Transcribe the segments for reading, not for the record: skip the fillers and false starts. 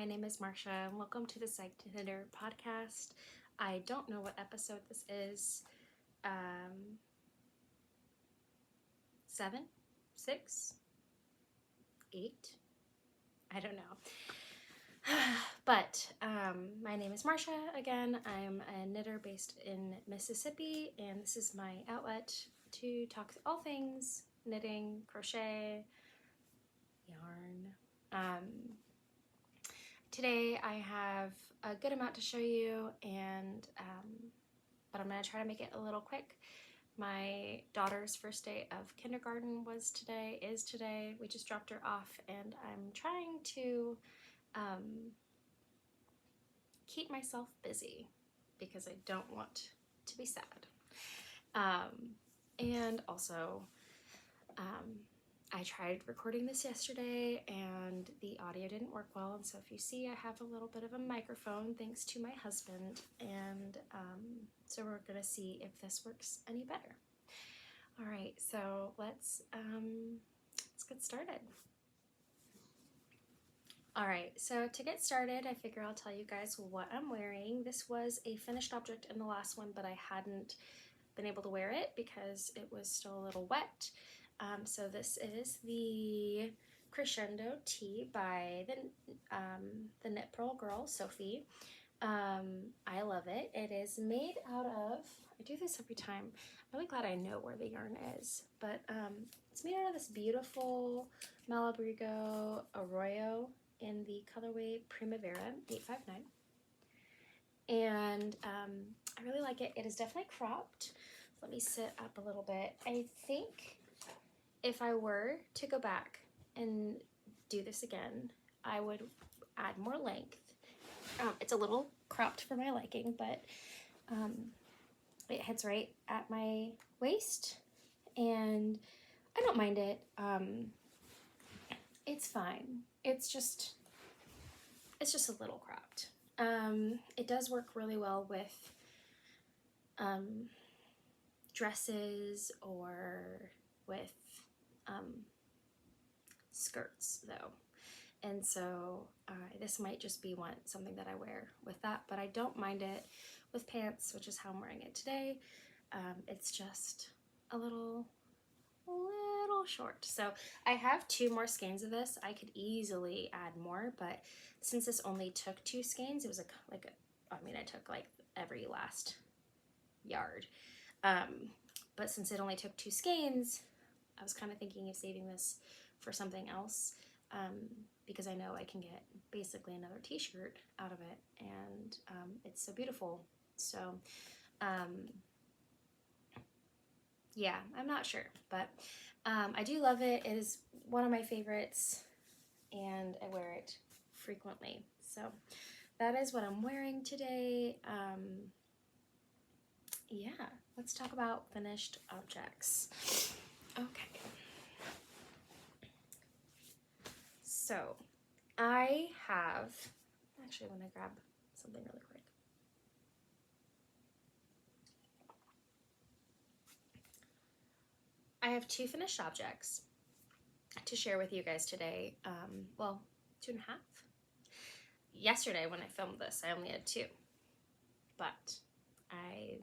my name is Marsha, and welcome to the Psyched Knitted Podcast. I don't know what episode this is. 7, 6, 8? I don't know. But my name is Marsha again. I'm a knitter based in Mississippi, and this is my outlet to talk all things knitting, crochet, yarn. Today I have a good amount to show you, and but I'm going to try to make it a little quick. My daughter's first day of kindergarten is today. We just dropped her off, and I'm trying to keep myself busy because I don't want to be sad. And also, I tried recording this yesterday and the audio didn't work well, and so if you see I have a little bit of a microphone thanks to my husband, and so we're gonna see if this works any better. All right, so let's get started. All right, so to get started, I figure I'll tell you guys what I'm wearing. This was a finished object in the last one, but I hadn't been able to wear it because it was still a little wet. So this is the Crescendo Tee by the Knit Pearl girl, Sophie. I love it. It is made out of, I do this every time. I'm really glad I know where the yarn is, but it's made out of this beautiful Malabrigo Arroyo in the colorway Primavera 859. And I really like it. It is definitely cropped. Let me sit up a little bit. I think if I were to go back and do this again, I would add more length. It's a little cropped for my liking, but it hits right at my waist, and I don't mind it. It's fine. It's just a little cropped. It does work really well with dresses or with skirts though, and so this might just be something that I wear with that, but I don't mind it with pants, which is how I'm wearing it today. It's just a little short. So I have 2 more skeins of this. I could easily add more, but since this only took 2 skeins, it was I took like every last yard. But since it only took 2 skeins, I was kind of thinking of saving this for something else, because I know I can get basically another t-shirt out of it, and it's so beautiful. So yeah, I'm not sure, but I do love it. It is one of my favorites, and I wear it frequently. So that is what I'm wearing today. Yeah, let's talk about finished objects. Okay. So I have, actually I'm gonna grab something really quick. I have 2 finished objects to share with you guys today. Well, 2.5. Yesterday when I filmed this, I only had 2, but I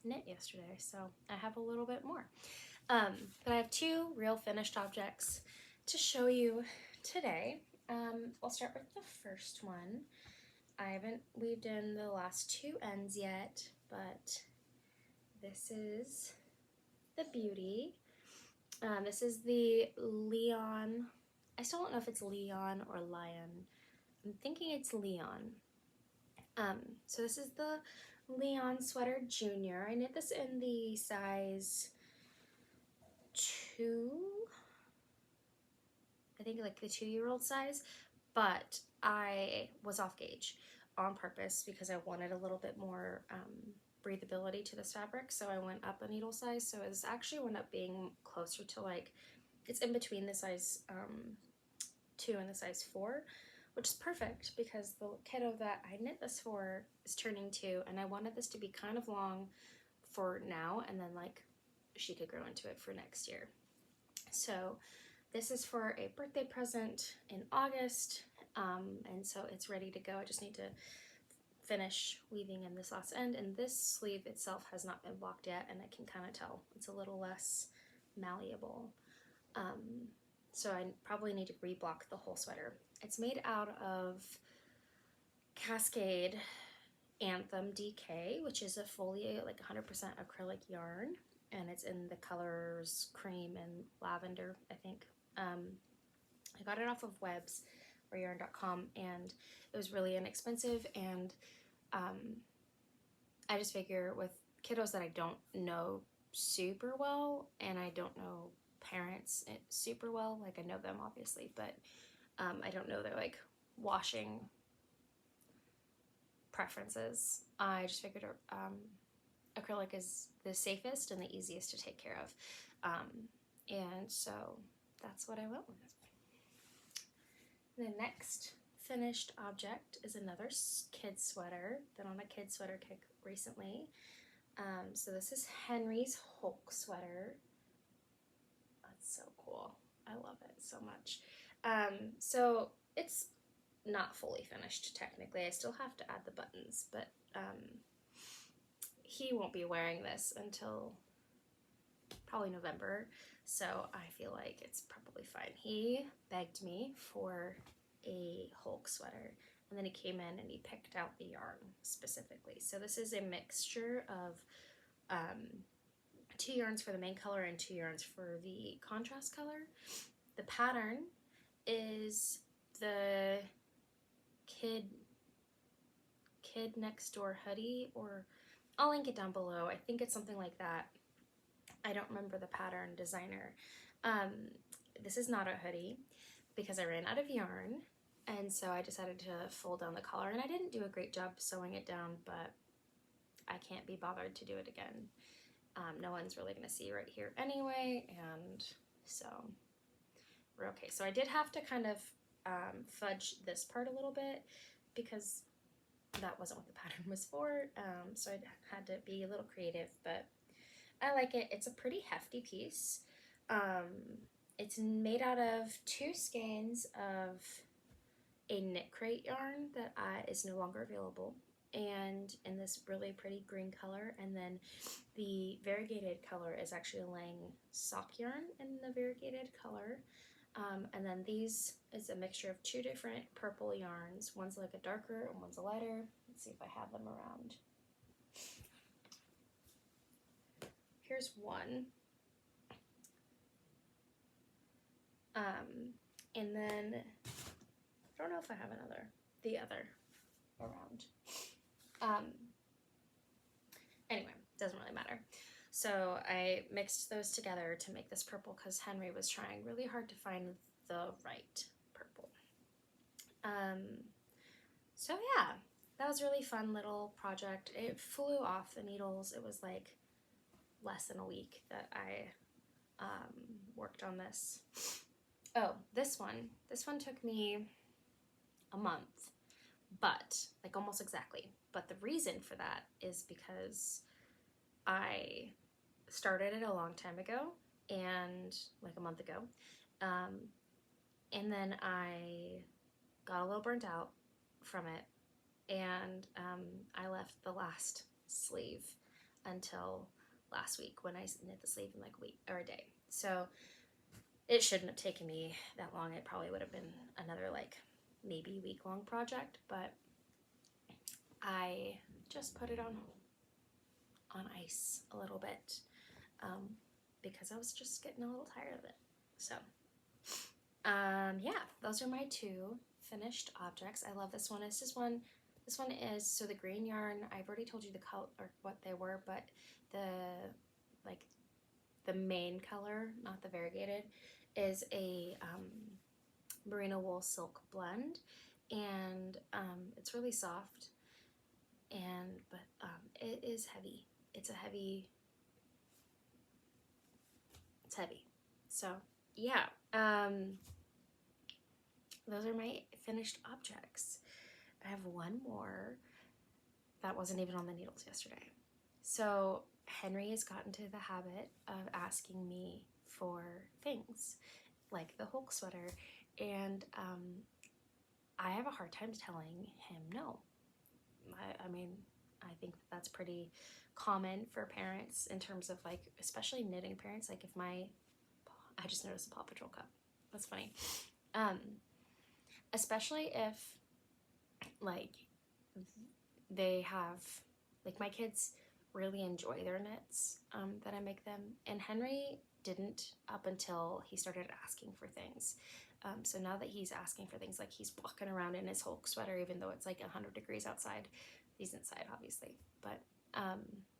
knit yesterday, so I have a little bit more. But I have 2 real finished objects to show you today. I'll start with the first one. I haven't weaved in the last 2 ends yet, but this is the beauty. This is the Leon. I still don't know if it's Leon or Lion. I'm thinking it's Leon. So this is the Leon Sweater Junior. I knit this in the size 2. I think like the 2-year-old size, but I was off gauge on purpose because I wanted a little bit more breathability to this fabric, so I went up a needle size. So it actually wound up being closer to it's in between the size 2 and the size 4, which is perfect because the kiddo that I knit this for is turning 2, and I wanted this to be kind of long for now, and then she could grow into it for next year. So this is for a birthday present in August, and so it's ready to go. I just need to finish weaving in this last end, and this sleeve itself has not been blocked yet, and I can kind of tell it's a little less malleable. So I probably need to reblock the whole sweater. It's made out of Cascade Anthem DK, which is a fully like 100% acrylic yarn, and it's in the colors cream and lavender, I think. I got it off of Webs or yarn.com, and it was really inexpensive, and I just figure with kiddos that I don't know super well, and I don't know parents super well, like I know them obviously, but I don't know their like washing preferences. I just figured acrylic is the safest and the easiest to take care of, and so that's what I went with. The next finished object is another kid sweater. Been on a kid sweater kick recently. So this is Henry's Hulk sweater. That's so cool. I love it so much. So it's not fully finished technically. I still have to add the buttons, but he won't be wearing this until probably November, so I feel like it's probably fine. He begged me for a Hulk sweater, and then he came in and he picked out the yarn specifically. So this is a mixture of 2 yarns for the main color and 2 yarns for the contrast color. The pattern is the kid next door hoodie, or I'll link it down below. I think it's something like that. I don't remember the pattern designer. This is not a hoodie because I ran out of yarn, and so I decided to fold down the collar, and I didn't do a great job sewing it down, but I can't be bothered to do it again. No one's really gonna see right here anyway, and so we're okay. So I did have to kind of fudge this part a little bit because that wasn't what the pattern was for, so I had to be a little creative, but I like it. It's a pretty hefty piece. It's made out of 2 skeins of a knit crate yarn that is no longer available, and in this really pretty green color, and then the variegated color is actually a Lang sock yarn in the variegated color. And then these is a mixture of 2 different purple yarns. One's like a darker and one's a lighter. Let's see if I have them around. Here's one. And then I don't know if I have the other around. Anyway, doesn't really matter. So I mixed those together to make this purple because Henry was trying really hard to find the right purple. So yeah, that was a really fun little project. It flew off the needles. It was like less than a week that I worked on this. Oh, this one took me a month, but like almost exactly. But the reason for that is because I started it a long time ago, and like a month ago, and then I got a little burnt out from it, and I left the last sleeve until last week when I knit the sleeve in like a week or a day. So it shouldn't have taken me that long. It probably would have been another like maybe week-long project, but I just put it on ice a little bit because I was just getting a little tired of it. So yeah, those are my 2 finished objects. I love this one. This one is, so the green yarn, I've already told you the color or what they were, but the main color, not the variegated, is a merino wool silk blend, and it's really soft, but it is heavy. It's heavy. So yeah, those are my finished objects. I have one more that wasn't even on the needles yesterday. So Henry has gotten to the habit of asking me for things, like the Hulk sweater. And I have a hard time telling him no. I mean, I think that's pretty common for parents in terms of like, especially knitting parents. Like if I just noticed a Paw Patrol cup. That's funny. Especially if like they have, like my kids really enjoy their knits that I make them. And Henry didn't up until he started asking for things. So now that he's asking for things, like he's walking around in his Hulk sweater, even though it's like 100 degrees outside. He's inside, obviously, but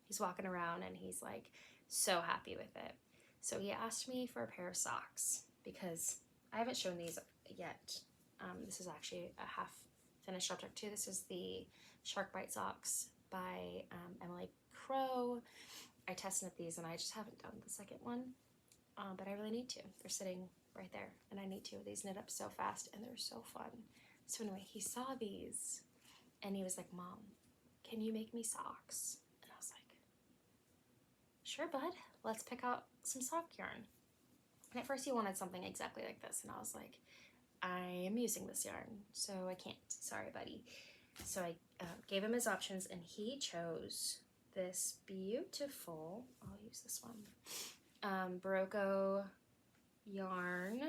he's walking around and he's like so happy with it. So he asked me for a pair of socks because I haven't shown these yet. This is actually a half finished object too. This is the Shark Bite socks by Emily Crow. I test knit these and I just haven't done the second one, but I really need to. They're sitting right there and I need to. These knit up so fast and they're so fun. So anyway, he saw these and he was like, Mom, can you make me socks? And I was like, sure, bud, let's pick out some sock yarn. And at first he wanted something exactly like this, and I was like, I am using this yarn, so I can't. Sorry, buddy. So I gave him his options, and he chose this beautiful, I'll use this one, Barocco yarn.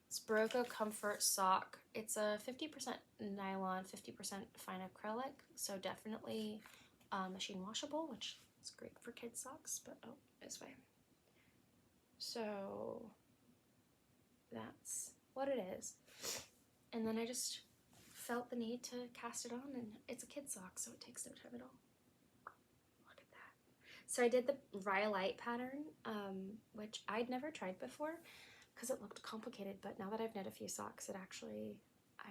It's Barocco Comfort Sock. It's a 50% nylon, 50% fine acrylic, so definitely machine washable, which is great for kids' socks, but oh, this way. So that's what it is. And then I just felt the need to cast it on, and it's a kid's sock, so it takes no time at all. Look at that. So I did the Rhyolite pattern, which I'd never tried before because it looked complicated, but now that I've knit a few socks, I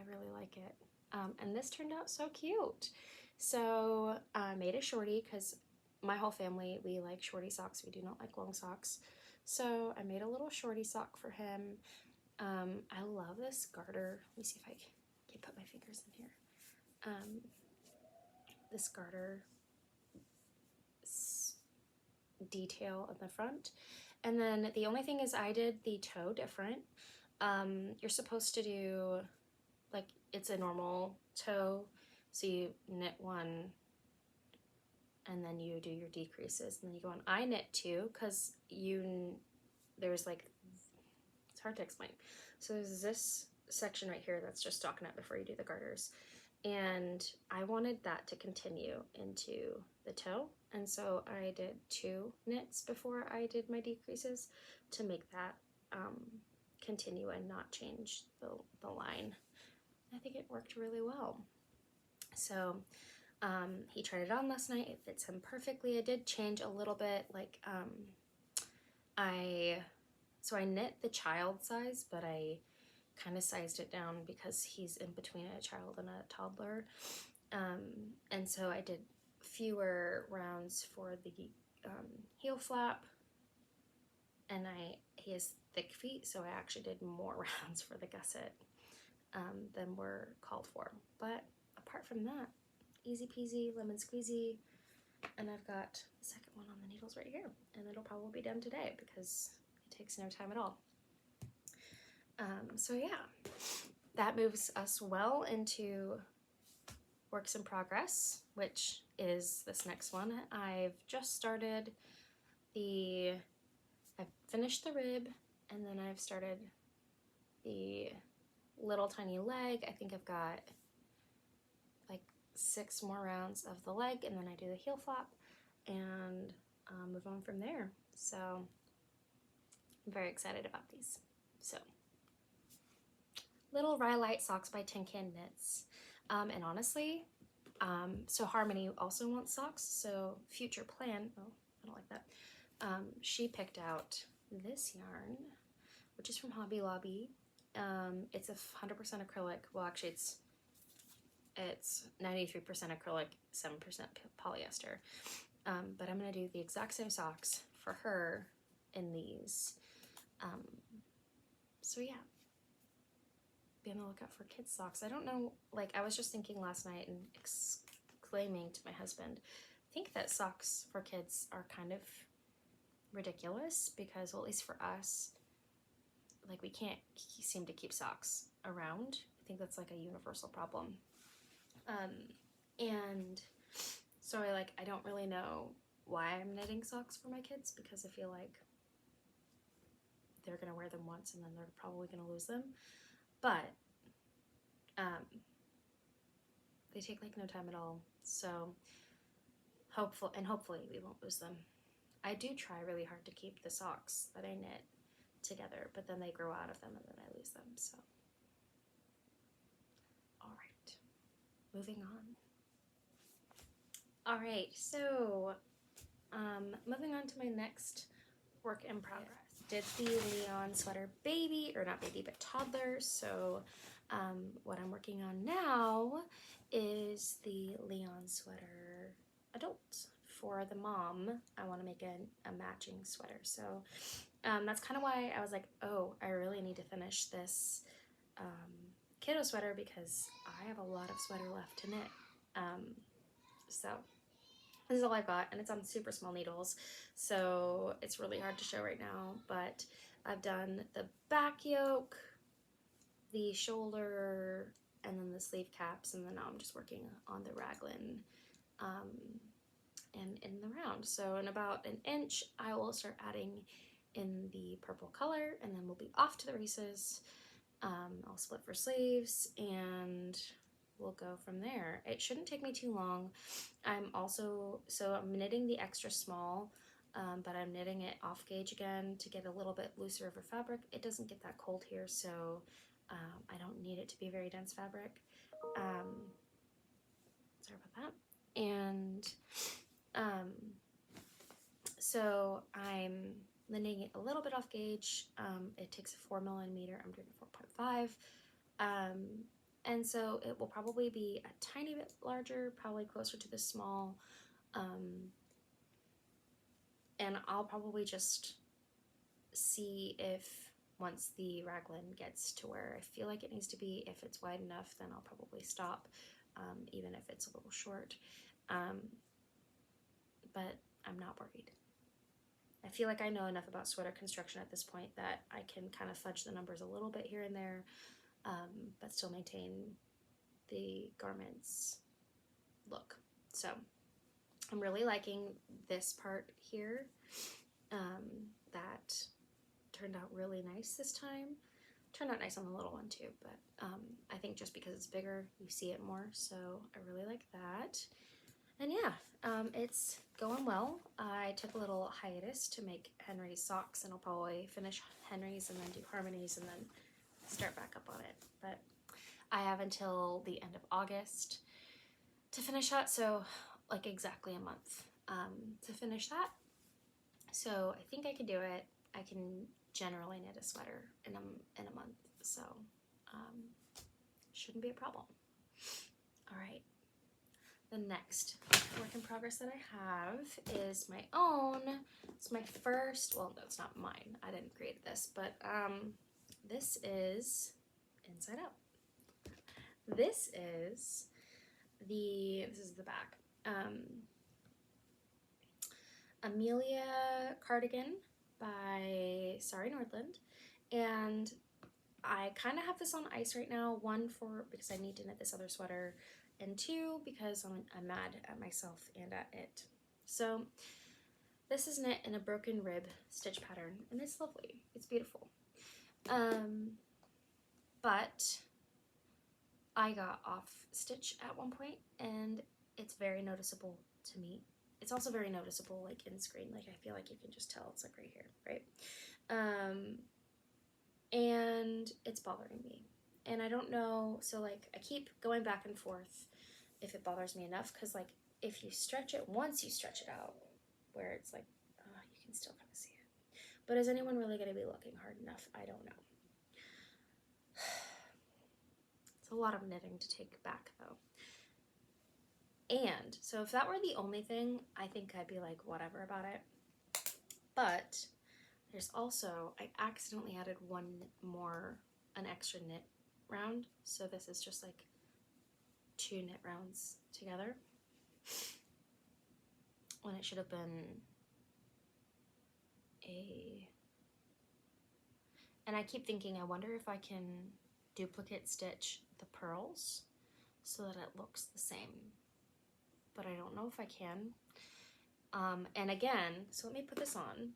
really like it. And this turned out so cute. So I made a shorty because my whole family, we like shorty socks. We do not like long socks. So I made a little shorty sock for him. I love this garter. Let me see if I can put my fingers in here. This garter detail on the front. And then the only thing is I did the toe different. You're supposed to do, like, it's a normal toe. So you knit one and then you do your decreases and then you go on. I knit two because there's like, it's hard to explain. So there's this section right here that's just stockinette before you do the garters. And I wanted that to continue into the toe. And so I did 2 knits before I did my decreases to make that continue and not change the line. I think it worked really well. So he tried it on last night. It fits him perfectly. I did change a little bit, like I knit the child size, but I kind of sized it down because he's in between a child and a toddler. And so I did fewer rounds for the heel flap, and he has thick feet, so I actually did more rounds for the gusset than were called for. But apart from that, easy peasy, lemon squeezy, and I've got the second one on the needles right here, and it'll probably be done today because it takes no time at all. So yeah, that moves us well into works in progress, which is this next one. I've just started I've finished the rib, and then I've started the little tiny leg. I think I've got like 6 more rounds of the leg, and then I do the heel flap and move on from there. So I'm very excited about these. So little Rhyolite socks by Tin Can Knits. And honestly, so Harmony also wants socks, so future plan, oh, I don't like that. She picked out this yarn, which is from Hobby Lobby. It's a 100% acrylic. Well, actually it's 93% acrylic, 7% polyester. But I'm gonna do the exact same socks for her in these. So yeah, be on the lookout for kids socks. I don't know, like I was just thinking last night and exclaiming to my husband, I think that socks for kids are kind of ridiculous because, well, at least for us, like, we can't seem to keep socks around. I think that's like a universal problem. And so I don't really know why I'm knitting socks for my kids, because I feel like they're gonna wear them once and then they're probably gonna lose them. But they take like no time at all. So hopefully we won't lose them. I do try really hard to keep the socks that I knit together, but then they grow out of them and then I lose them. So, all right, moving on. All right, so moving on to my next work in progress. Did the Leon sweater baby, or not baby, but toddler. So what I'm working on now is the Leon sweater adult. For the mom, I want to make a matching sweater. So that's kind of why I was like, oh, I really need to finish this kiddo sweater, because I have a lot of sweater left to knit. So this is all I've got, and it's on super small needles, so it's really hard to show right now, but I've done the back yoke, the shoulder, and then the sleeve caps, and then now I'm just working on the raglan and in the round. So in about an inch, I will start adding in the purple color, and then we'll be off to the races. I'll split for sleeves, and we'll go from there. It shouldn't take me too long. I'm knitting the extra small, but I'm knitting it off gauge again to get a little bit looser of a fabric. It doesn't get that cold here, so I don't need it to be very dense fabric. Sorry about that. And so I'm knitting it a little bit off gauge. It takes a 4mm. I'm doing 4.5. And so it will probably be a tiny bit larger, probably closer to the small. And I'll probably just see if once the raglan gets to where I feel like it needs to be, if it's wide enough, then I'll probably stop, even if it's a little short. But I'm not worried. I feel like I know enough about sweater construction at this point that I can kind of fudge the numbers a little bit here and there, but still maintain the garment's look. So I'm really liking this part here. That turned out really nice this time. Turned out nice on the little one too, but I think just because it's bigger, you see it more, so I really like that. And yeah, it's going well. I took a little hiatus to make Henry's socks, and I'll probably finish Henry's and then do Harmony's and then start back up on it. But I have until the end of August to finish that, so like exactly a month to finish that. So I think I can do it. I can generally knit a sweater in a month, so shouldn't be a problem. All right. The next work in progress that I have is my own. It's my first, well, no, it's not mine. I didn't create this, but this is inside out. This is the back. Amelia cardigan by Sari Nordland, and I kind of have this on ice right now. One, because I need to knit this other sweater, and two, because I'm mad at myself and at it. So this is knit in a broken rib stitch pattern, and it's lovely. It's beautiful. But I got off stitch at one point, and it's very noticeable to me. It's also very noticeable like in screen. Like I feel like you can just tell it's like right here, right? And it's bothering me. And I don't know, so like I keep going back and forth if it bothers me enough, because like if you stretch it, once you stretch it out, where it's like, you can still kind of see it. But is anyone really going to be looking hard enough? I don't know. It's a lot of knitting to take back though. And so if that were the only thing, I think I'd be like whatever about it. But there's also, I accidentally added an extra knit round. So this is just like 2 knit rounds together, when it should have been And I keep thinking, I wonder if I can duplicate stitch the pearls so that it looks the same. But I don't know if I can. And again, so let me put this on.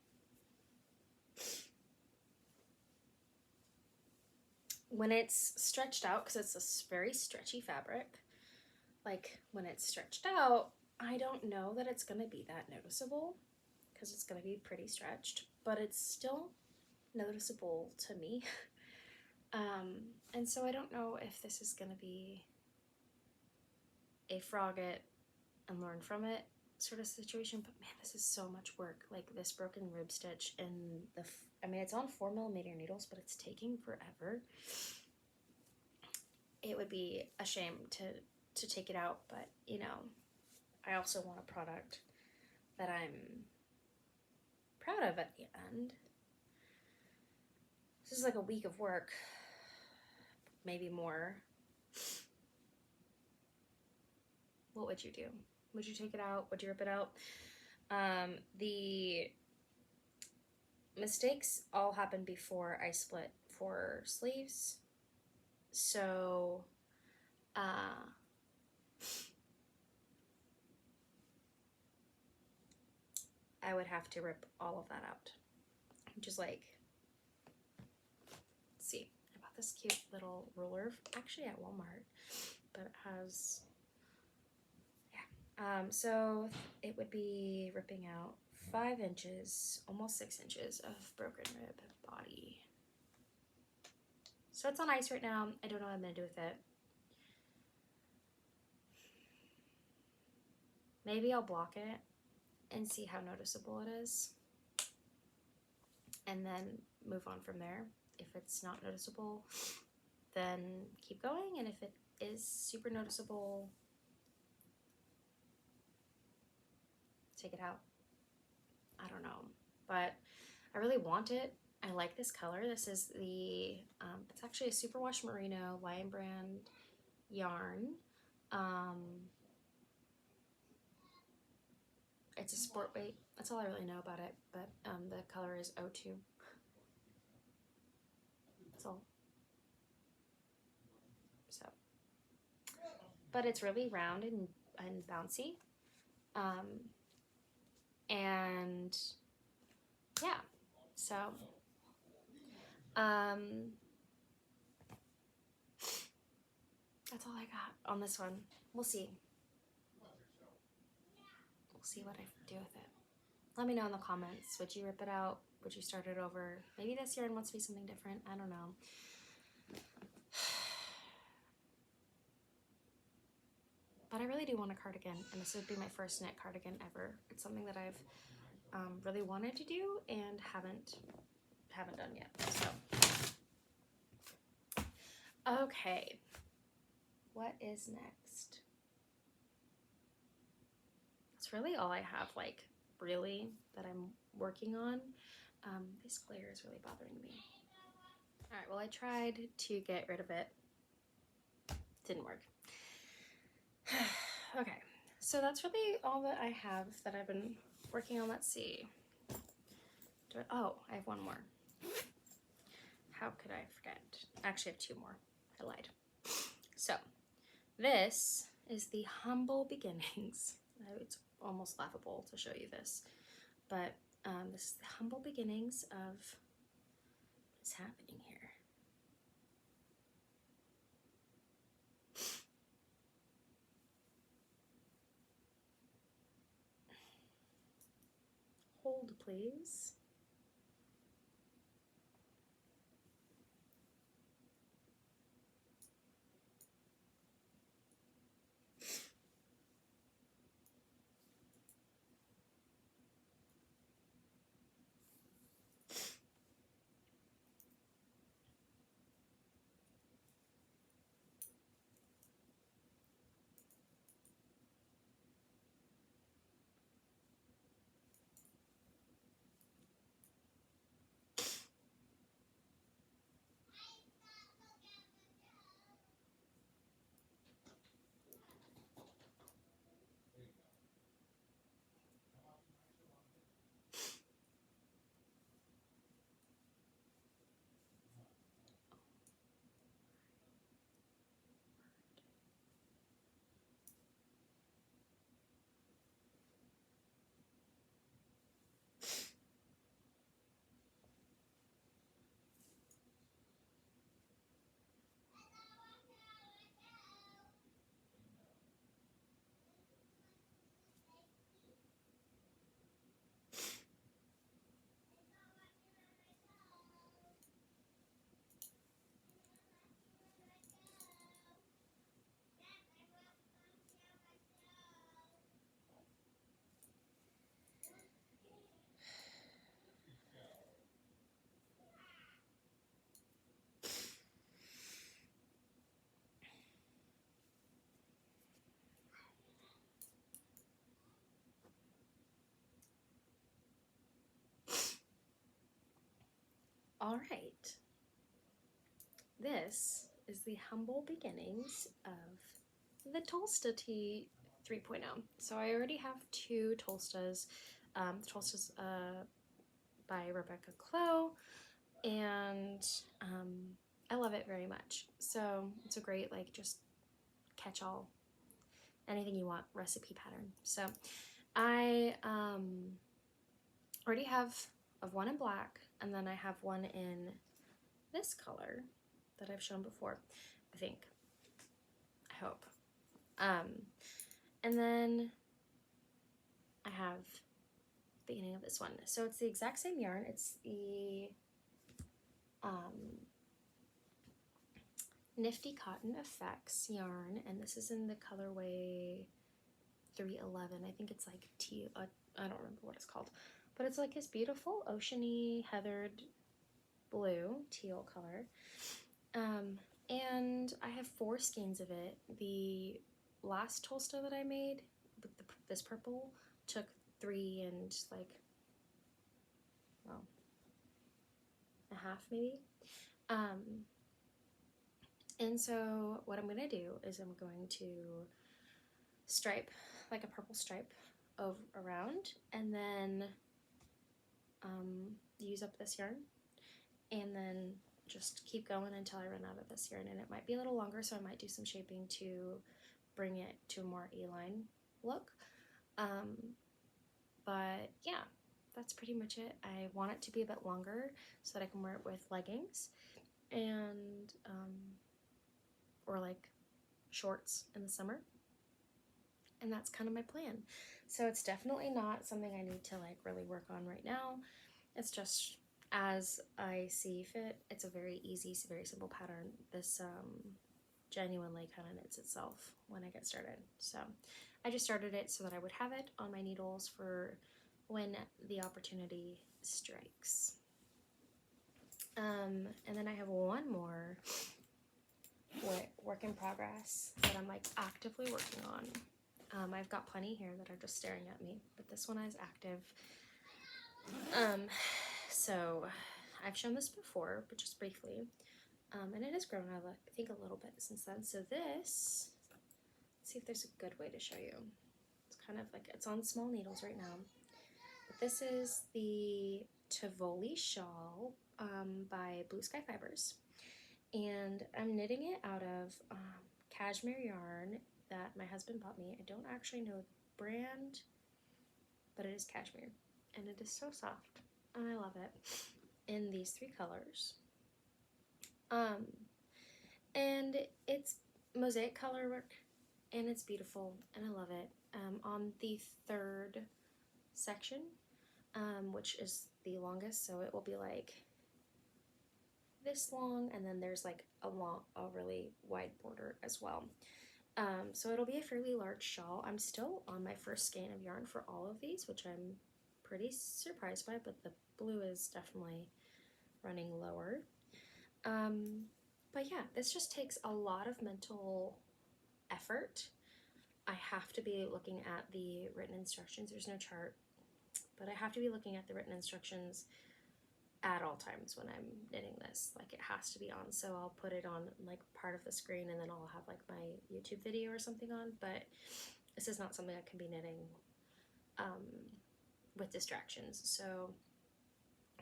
When it's stretched out, because it's a very stretchy fabric, like when it's stretched out, I don't know that it's going to be that noticeable because it's going to be pretty stretched, but it's still noticeable to me. And so I don't know if this is going to be a frog it and learn from it sort of situation, but man, this is so much work. Like this broken rib stitch and I mean, it's on 4mm needles, but it's taking forever. It would be a shame to take it out, but you know, I also want a product that I'm proud of at the end. This is like a week of work, maybe more. What would you do? Would you take it out? Would you rip it out? The mistakes all happened before I split 4 sleeves. So, I would have to rip all of that out, which is like, let's see, I bought this cute little ruler, actually at Walmart, but it has, yeah, so it would be ripping out 5 inches, almost 6 inches of broken rib body. So it's on ice right now. I don't know what I'm gonna do with it. Maybe I'll block it and see how noticeable it is, and then move on from there. If it's not noticeable, then keep going, and if it is super noticeable, take it out. I don't know, but I really want it. I like this color. This is the, it's actually a Superwash Merino Lion Brand yarn. It's a sport weight. That's all I really know about it, but the color is 02. That's all. So, but it's really round and bouncy. And yeah, so that's all I got on this one. We'll see. We'll see what I do with it. Let me know in the comments. Would you rip it out? Would you start it over? Maybe this yarn wants to be something different. I don't know. But I really do want a cardigan, and this would be my first knit cardigan ever. It's something that I've really wanted to do and haven't done yet. So, okay, what is next? That's really all I have, like, really, that I'm working on. This glare is really bothering me. All right, well, I tried to get rid of it. Didn't work. Okay, so that's really all that I have that I've been working on. Let's see. Oh, I have one more. How could I forget? Actually, I have 2 more. I lied. So, this is the Humble Beginnings. It's almost laughable to show you this, but this is the Humble Beginnings of what's happening here. Hold, please. All right. This is the humble beginnings of the Tolsta Tea 3.0. So I already have 2 Tolstas. Tolsta's by Rebecca Clow, and I love it very much. So it's a great, like, just catch-all, anything you want recipe pattern. So I already have one in black, and then I have one in this color that I've shown before, I think. I hope. And then I have the beginning of this one. So it's the exact same yarn. It's the Nifty Cotton Effects yarn, and this is in the colorway 311. I think it's like tea. I don't remember what it's called, but it's like this beautiful oceany heathered blue teal color. And I have 4 skeins of it. The last Tolsta that I made with this purple took 3 and like, well, a half maybe. And so what I'm gonna do is I'm going to stripe like a purple stripe around, and then use up this yarn, and then just keep going until I run out of this yarn. And it might be a little longer, so I might do some shaping to bring it to a more A-line look. But yeah, that's pretty much it. I want it to be a bit longer so that I can wear it with leggings and or like shorts in the summer. And that's kind of my plan. So it's definitely not something I need to like really work on right now. It's just as I see fit. It's a very easy, very simple pattern. This genuinely kind of knits itself when I get started. So I just started it so that I would have it on my needles for when the opportunity strikes. And then I have one more work in progress that I'm like actively working on. I've got plenty here that are just staring at me, but this one is active. So I've shown this before, but just briefly. And it has grown, I think, a little bit since then. So this, let's see if there's a good way to show you. It's kind of like, it's on small needles right now. But this is the Tivoli shawl by Blue Sky Fibers. And I'm knitting it out of cashmere yarn that my husband bought me. I don't actually know the brand, but it is cashmere. And it is so soft, and I love it, in these 3 colors. And it's mosaic color work, and it's beautiful, and I love it. On the 3rd section, which is the longest, so it will be like this long, and then there's like a really wide border as well. So it'll be a fairly large shawl. I'm still on my first skein of yarn for all of these, which I'm pretty surprised by, but the blue is definitely running lower. But yeah, this just takes a lot of mental effort. I have to be looking at the written instructions. There's no chart, but I have to be looking at the written instructions at all times when I'm knitting this. Like, it has to be on, so I'll put it on like part of the screen, and then I'll have like my YouTube video or something on. But this is not something I can be knitting with distractions, so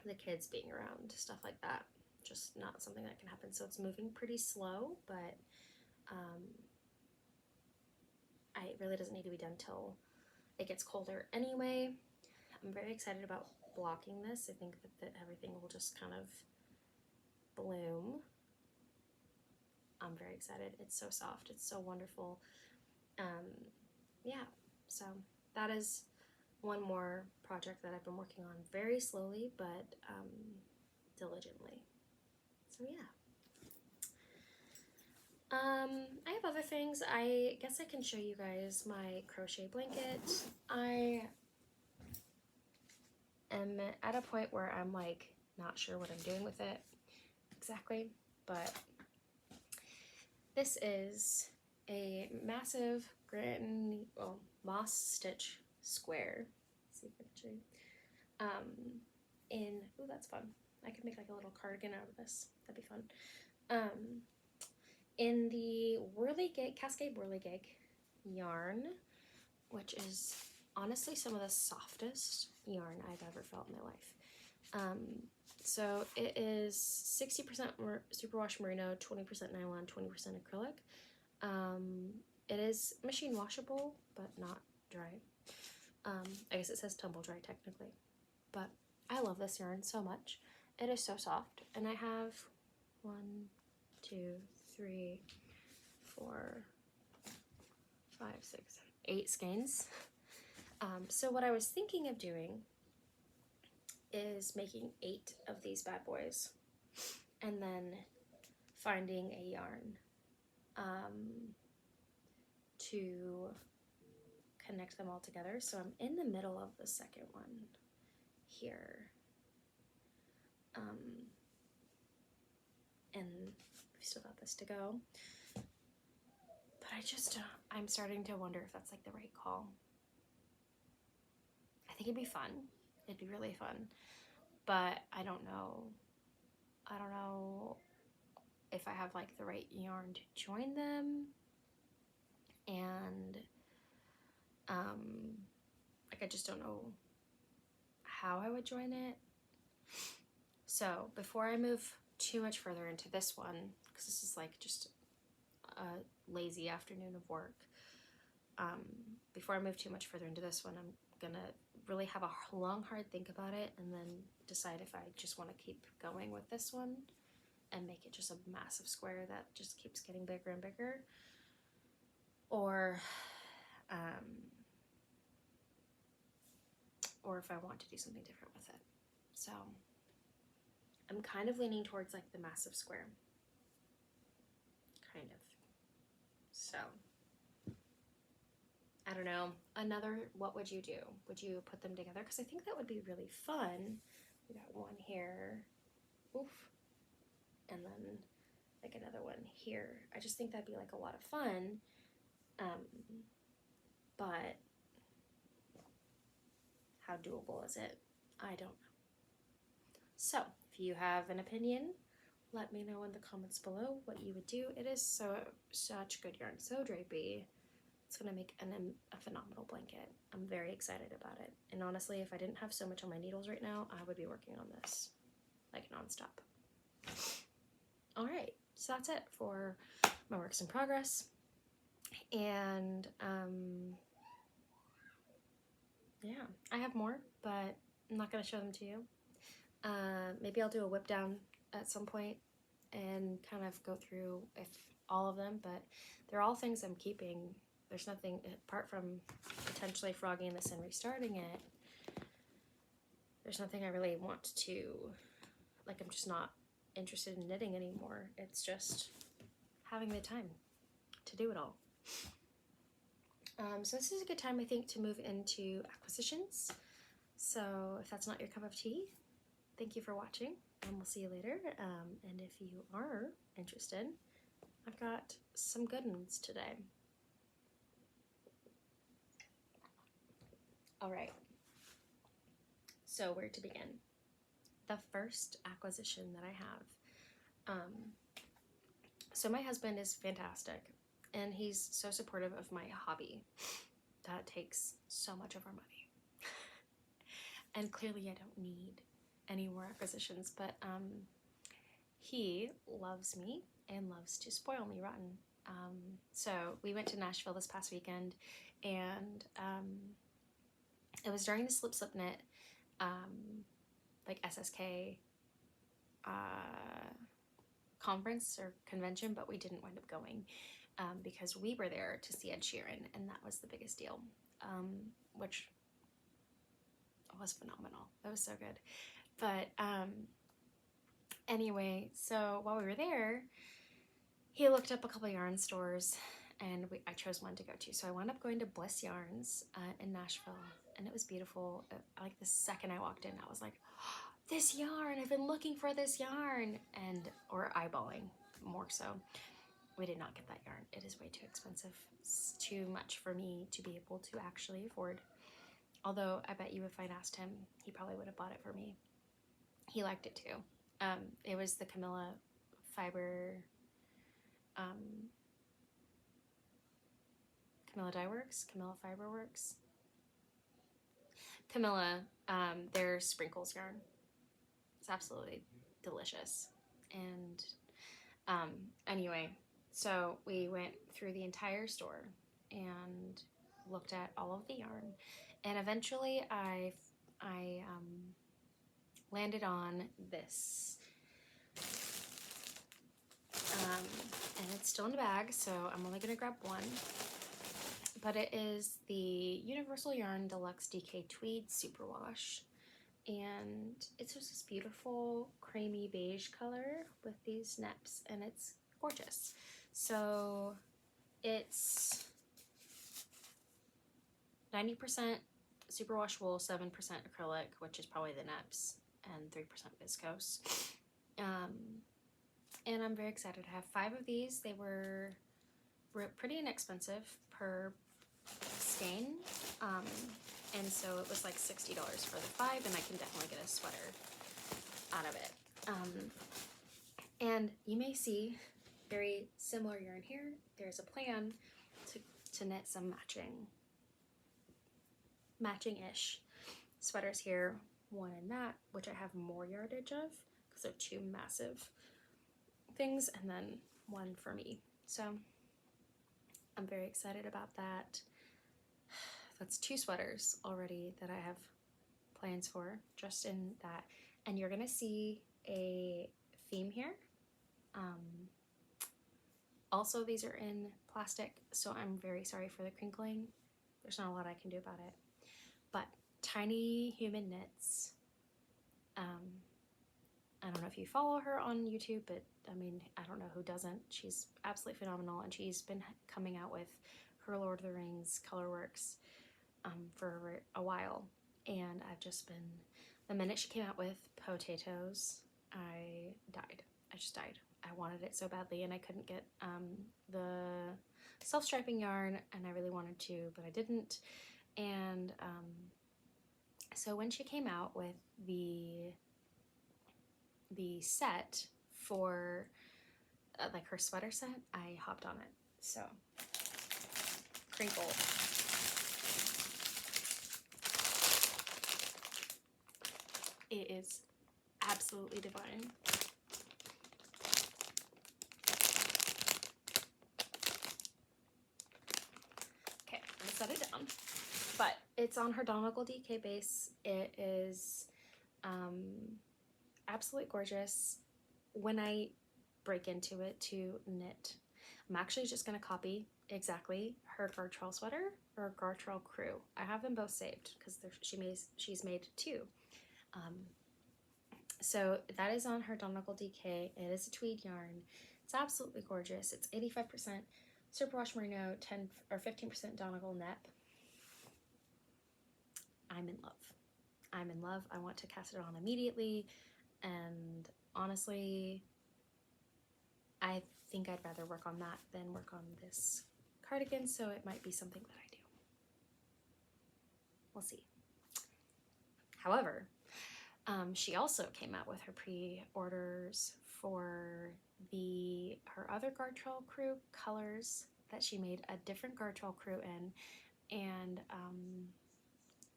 the kids being around, stuff like that, just not something that can happen. So it's moving pretty slow, but it really doesn't need to be done till it gets colder anyway. I'm very excited about blocking this. I think that everything will just kind of bloom. I'm very excited. It's so soft. It's so wonderful. Yeah, so that is one more project that I've been working on very slowly, but diligently. So yeah. I have other things. I guess I can show you guys my crochet blanket. I am at a point where I'm like not sure what I'm doing with it exactly, but this is a massive moss stitch square. Let's see if I can show you. Ooh, that's fun. I could make like a little cardigan out of this. That'd be fun. In the Cascade Whirligig yarn, which is honestly some of the softest yarn I've ever felt in my life. So it is 60% superwash merino, 20% nylon, 20% acrylic. It is machine washable, but not dry. I guess it says tumble dry technically, but I love this yarn so much. It is so soft, and I have 1, 2, 3, 4, 5, 6, 8 skeins. So what I was thinking of doing is making 8 of these bad boys, and then finding a yarn to connect them all together. So I'm in the middle of the second one here. And we still got this to go. But I'm starting to wonder if that's like the right call. I think it'd be fun. It'd be really fun. But I don't know if I have like the right yarn to join them. And like I just don't know how I would join it. So before I move too much further into this one, because this is like just a lazy afternoon of work, before I move too much further into this one, I'm gonna really have a long hard think about it and then decide if I just want to keep going with this one and make it just a massive square that just keeps getting bigger and bigger, or if I want to do something different with it. So I'm kind of leaning towards like the massive square, kind of. So I don't know. What would you do? Would you put them together? Because I think that would be really fun. We got one here, oof, and then like another one here. I just think that'd be like a lot of fun. But how doable is it? I don't know. So if you have an opinion, let me know in the comments below what you would do. It is such good yarn, so drapey. It's gonna make a phenomenal blanket. I'm very excited about it. And honestly, if I didn't have so much on my needles right now, I would be working on this like nonstop. All right, so that's it for my works in progress. And yeah, I have more, but I'm not gonna show them to you. Maybe I'll do a whip down at some point and kind of go through all of them, but they're all things I'm keeping. There's nothing, apart from potentially frogging this and restarting it, there's nothing I really want to, like, I'm just not interested in knitting anymore. It's just having the time to do it all. So this is a good time, I think, to move into acquisitions. So if that's not your cup of tea, thank you for watching, and we'll see you later. And if you are interested, I've got some good ones today. All right, so where to begin? The first acquisition that I have. So my husband is fantastic, and he's so supportive of my hobby that takes so much of our money. And clearly I don't need any more acquisitions, but he loves me and loves to spoil me rotten. So we went to Nashville this past weekend, and it was during the Slip Knit like SSK conference or convention, but we didn't wind up going because we were there to see Ed Sheeran, and that was the biggest deal, which was phenomenal. That was so good. But anyway, so while we were there, he looked up a couple yarn stores, and I chose one to go to. So I wound up going to Bliss Yarns in Nashville, and it was beautiful. Like the second I walked in, I was like, oh, this yarn, I've been looking for this yarn, or eyeballing more so. We did not get that yarn. It is way too expensive. It's too much for me to be able to actually afford. Although I bet you if I'd asked him, he probably would have bought it for me. He liked it too. It was the Camilla Fiber, Camilla Dye Works, Camilla Fiber Works. Camilla, their sprinkles yarn. It's absolutely delicious. And anyway, so we went through the entire store and looked at all of the yarn, and eventually I landed on this, and it's still in the bag, so I'm only gonna grab one. But it is the Universal Yarn Deluxe DK Tweed Superwash. And it's just this beautiful creamy beige color with these neps, and it's gorgeous. So it's 90% superwash wool, 7% acrylic, which is probably the neps, and 3% viscose. And I'm very excited to have 5 of these. They were pretty inexpensive per skein, and so it was like $60 for the 5, and I can definitely get a sweater out of it. And you may see very similar yarn here. There's a plan to knit some matching-ish sweaters here, one in that, which I have more yardage of because they're 2 massive things, and then one for me. So I'm very excited about that. That's 2 sweaters already that I have plans for just in that. And you're gonna see a theme here. Also, these are in plastic, so I'm very sorry for the crinkling. There's not a lot I can do about it. But Tiny Human Knits. I don't know if you follow her on YouTube, but I mean, I don't know who doesn't. She's absolutely phenomenal, and she's been coming out with her Lord of the Rings colorworks for a while. And I've just been, the minute she came out with potatoes, I died. I just died. I wanted it so badly, and I couldn't get the self-striping yarn, and I really wanted to, but I didn't. And so when she came out with the set for like her sweater set, I hopped on it. So crinkle. It is absolutely divine. Okay, I'm gonna set it down. But it's on her Donegal DK base. It is absolutely gorgeous. When I break into it to knit, I'm actually just going to copy exactly her Gartrell sweater or Gartrell crew. I have them both saved because she's made 2. So that is on her Donegal DK. It is a tweed yarn. It's absolutely gorgeous. It's 85% superwash merino, 10 or 15% Donegal nep. I'm in love. I'm in love. I want to cast it on immediately. And honestly, I think I'd rather work on that than work on this cardigan, so it might be something that I do. We'll see. However, she also came out with her pre-orders for her other Gartrell crew colors that she made a different Gartrell crew in, and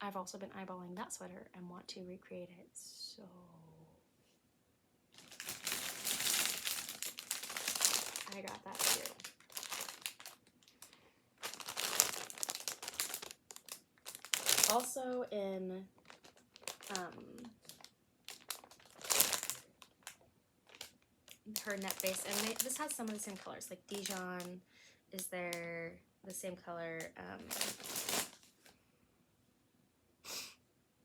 I've also been eyeballing that sweater and want to recreate it, so I got that too. Also in her net base, and this has some of the same colors, like Dijon is there, the same color,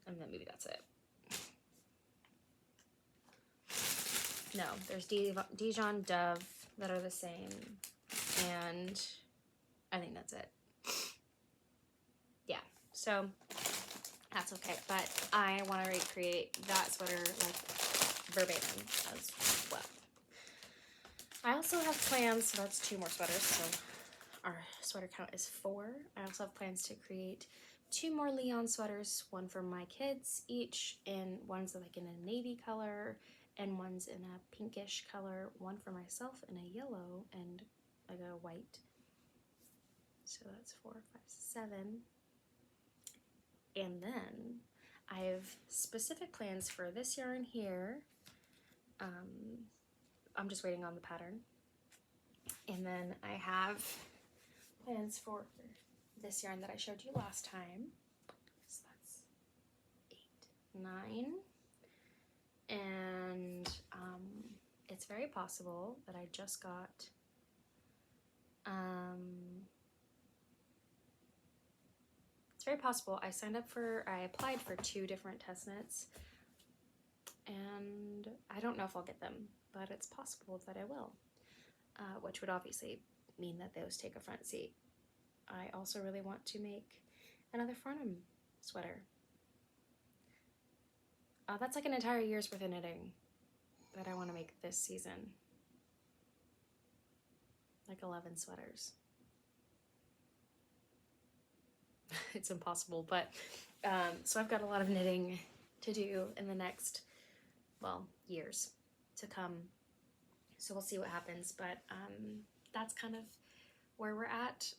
and then maybe that's it. No, there's Dijon, Dove that are the same, and I think that's it. Yeah, so that's okay, but I want to recreate that sweater like verbatim as well. I also have plans, so that's 2 more sweaters, so our sweater count is 4. I also have plans to create 2 more Leon sweaters, one for my kids each, and one's like in a navy color, and one's in a pinkish color, one for myself in a yellow and like a white. So that's 4, 5, 7. And then I have specific plans for this yarn here. I'm just waiting on the pattern. And then I have plans for this yarn that I showed you last time. So that's 8, 9. And it's very possible that I just got it's very possible I applied for 2 different test knits, and I don't know if I'll get them, but it's possible that I will, which would obviously mean that those take a front seat. I also really want to make another Farnham sweater. That's like an entire year's worth of knitting that I want to make this season. Like 11 sweaters. It's impossible, but so I've got a lot of knitting to do in the next, well, years to come. So we'll see what happens, but that's kind of where we're at.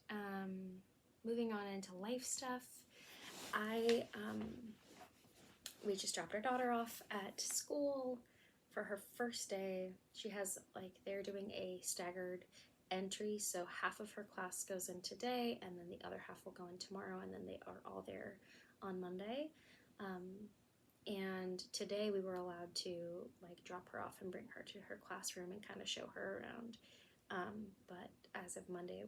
Moving on into life stuff. We just dropped our daughter off at school for her first day. She has, like, they're doing a staggered entry, so half of her class goes in today and then the other half will go in tomorrow, and then they are all there on Monday. And today we were allowed to, like, drop her off and bring her to her classroom and kind of show her around, but as of Monday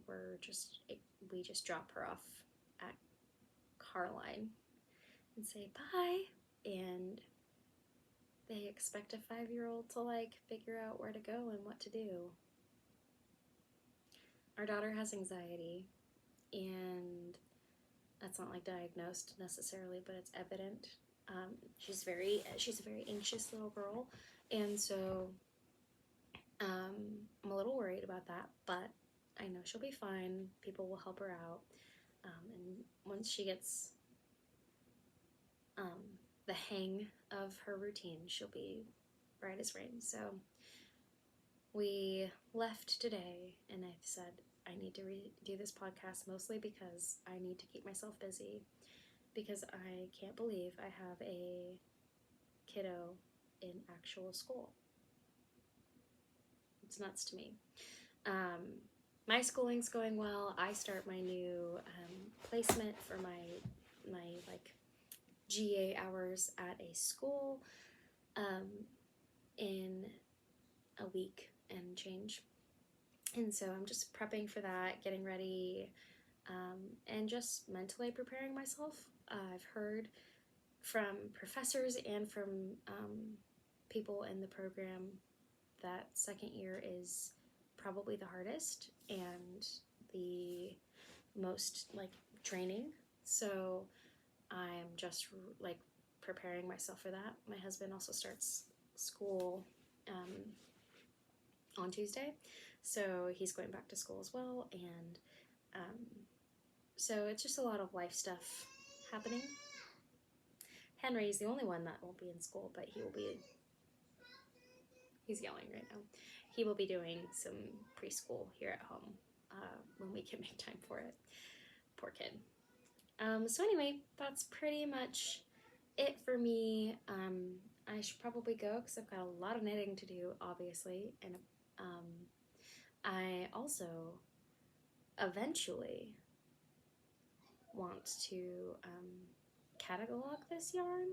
we just drop her off at Carline and say bye, and they expect a 5-year-old to, like, figure out where to go and what to do. Our daughter has anxiety, and that's not, like, diagnosed necessarily, but it's evident. She's a very anxious little girl, and so I'm a little worried about that, but I know she'll be fine. People will help her out, and once she gets the hang of her routine, she'll be bright as rain. So we left today, and I said I need to do this podcast mostly because I need to keep myself busy, because I can't believe I have a kiddo in actual school. It's nuts to me. My schooling's going well. I start my new placement for my like GA hours at a school in a week and change. And so I'm just prepping for that, getting ready, and just mentally preparing myself. I've heard from professors and from people in the program that second year is probably the hardest and the most, like, draining. So I'm just, like, preparing myself for that. My husband also starts school on Tuesday, so he's going back to school as well, and so it's just a lot of life stuff happening. Henry's the only one that won't be in school, but he's yelling right now. He will be doing some preschool here at home when we can make time for it. Poor kid. So anyway, that's pretty much it for me. I should probably go because I've got a lot of knitting to do, obviously, and I also eventually want to catalog this yarn.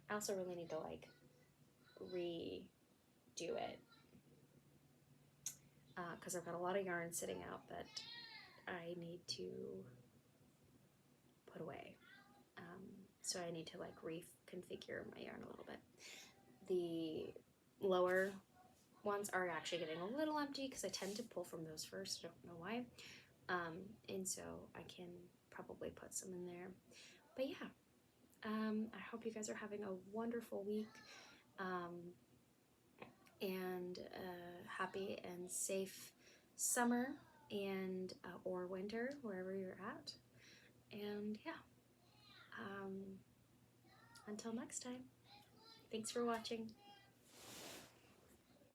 I also really need to, like, redo it because I've got a lot of yarn sitting out that I need to put away. So I need to, like, reconfigure my yarn a little bit. The lower ones are actually getting a little empty because I tend to pull from those first. I don't know why. And so I can probably put some in there. But yeah, I hope you guys are having a wonderful week, and happy and safe summer and or winter, wherever you're at. And yeah, until next time, thanks for watching.